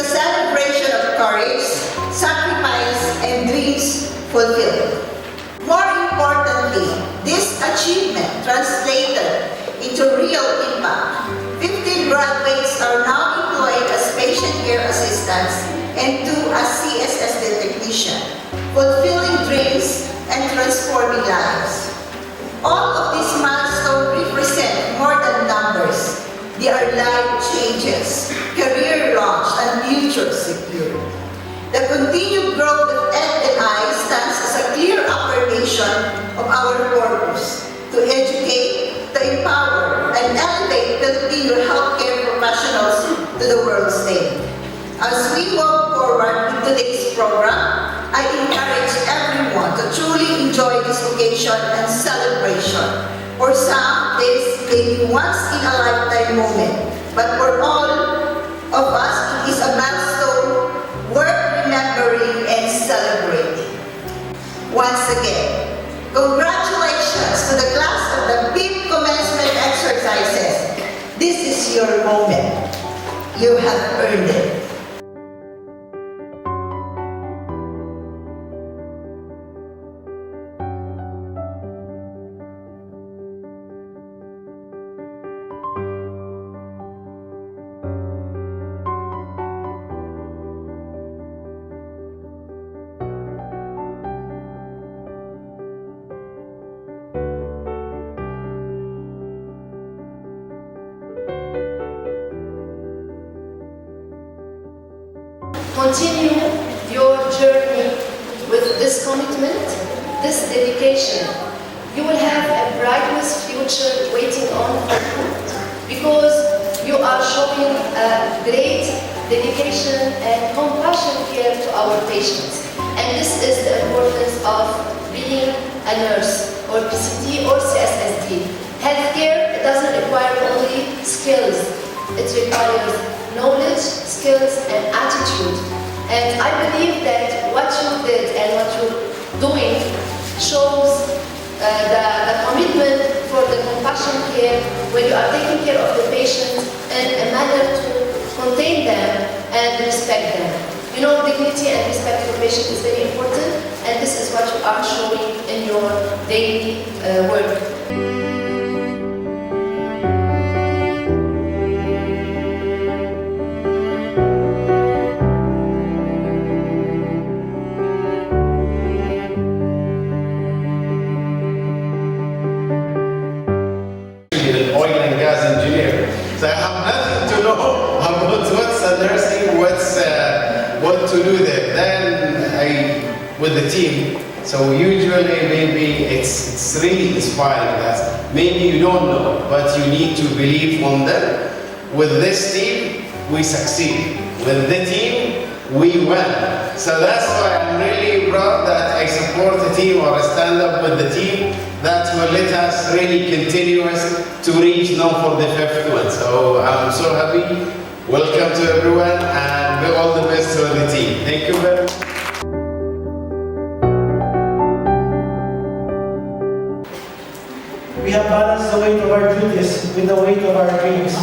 celebration of courage, sacrifice, and dreams fulfilled. More importantly, this achievement translated into real impact. 15 graduates are now employed as patient care assistants and 2 as CSSD technicians, fulfilling dreams and transforming lives. All of these milestones represent more than numbers. They are life changes, career launch, and future secure. The continued growth of Ed&I stands as a clear affirmation of our purpose to educate, to empower, and elevate Filipino healthcare professionals to the world stage. As we move forward with today's program, I encourage everyone to truly enjoy this occasion and celebration. For some, this may be once-in-a-lifetime moment, but for all of us, it is a milestone worth remembering and celebrating. Once again, congratulations to the class of the 5th commencement exercises. This is your moment. You have earned it. Continue your journey with this commitment, this dedication. You will have a brightest future waiting on you because you are showing a great dedication and compassion care to our patients. And this is the importance of being a nurse or PCT or CSSD. Healthcare doesn't require only skills. It requires knowledge, skills, and attitude. And I believe that what you did and what you're doing shows the commitment for the compassion care when you are taking care of the patient in a manner to contain them and respect them. You know, dignity and respect for patient is very important, and this is what you are showing in your daily work. So I have nothing to know about what's a nursing, what to do there. Then with the team, so usually maybe it's really inspiring that maybe you don't know, but you need to believe on them. With this team, we succeed. With the team, we win. So that's why I'm really proud that I support the team or stand up with the team that will let us really continue to reach now for the 5th one. So I'm so happy. Welcome to everyone and all the best to the team. Thank you very much. We have balanced the weight of our duties with the weight of our dreams.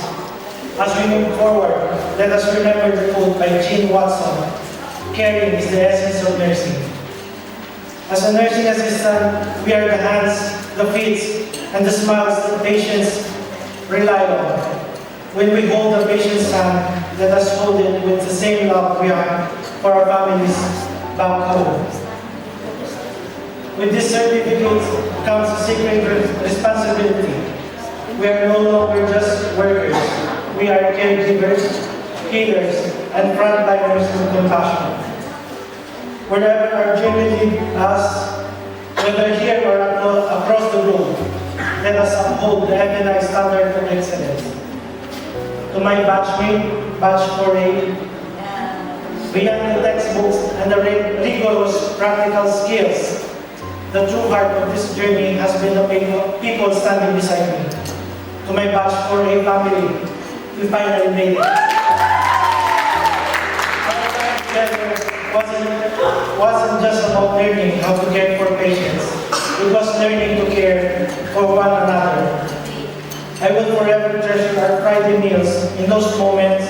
As we move forward, let us remember the quote by Jean Watson, "Caring is the essence of nursing." As a nursing assistant, we are the hands, the feet, and the smiles that patients rely on. When we hold the patient's hand, let us hold it with the same love we have for our families back home. With this certificate comes a sacred responsibility. We are no longer just workers. We are caregivers, healers, and frontliners with compassion. Wherever our journey leads us, whether here or across the globe, let us uphold the Ed&I standard of excellence. To my batchmate, batch 4A, beyond the textbooks and the rigorous practical skills, the true heart of this journey has been the people standing beside me. To my batch 4A family, we finally made it. Our time together wasn't just about learning how to care for patients. It was learning to care for one another. I will forever treasure our Friday meals. In those moments,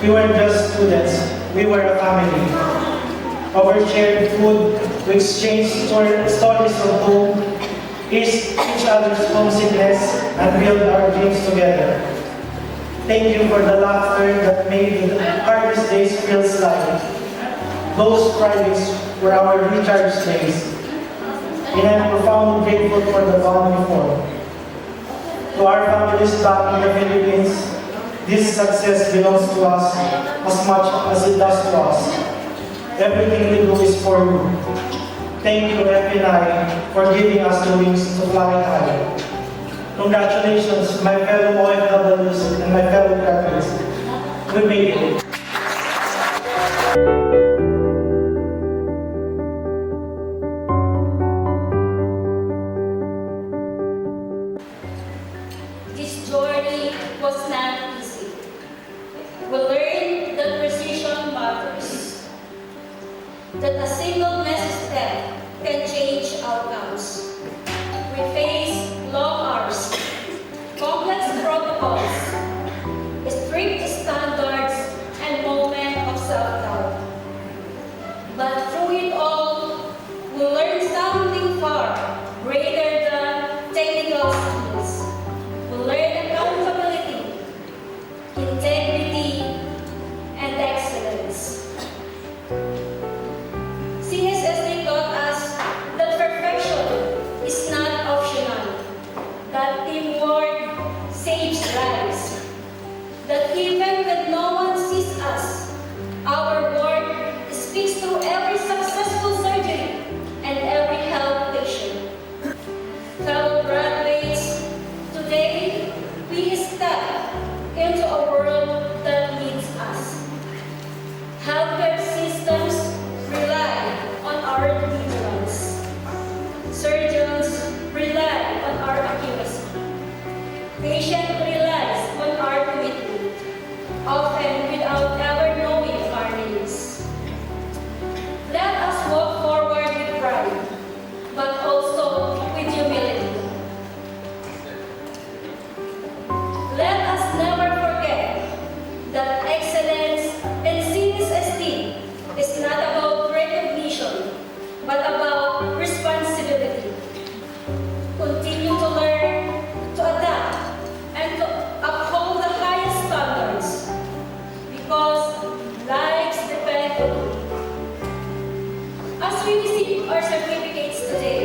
we weren't just students. we were a family. Our shared food, we exchanged stories of hope, eased each other's homesickness, and built our dreams together. Thank you for the laughter that made the hardest days feel light. Those Fridays were our recharge days, and I'm profoundly grateful for the bond we formed. To our families back in the Philippines, this success belongs to us as much as it does to us. Everything we do is for you. Thank you, FNI, for giving us the wings to fly high. Congratulations, my fellow OFWs and my fellow graduates. We made it. This journey was not easy. We learned that precision matters, that a single misstep can change outcomes. We faced long hours, complex protocols, strict standards, and moments of self-doubt. But through it all, we learned something far greater than technical skills. We learned accountability, integrity, and excellence. CSSD taught us that perfection is not optional, that teamwork saves lives, that even when no one sees us, our work speaks through every successful surgery and every health patient. Fellow graduates, today we step into a world that needs us. Healthcare systems rely on our vigilance. Surgeons rely on our accuracy. Patient relies on our commitment, often without ever knowing our names. Let us walk forward with pride, but also with humility. Let us never forget that excellence in CSSD is not about recognition, but about responsibility. Continue to learn, to adapt, and to uphold the highest standards, because lives depend on you. As we receive our certificates today,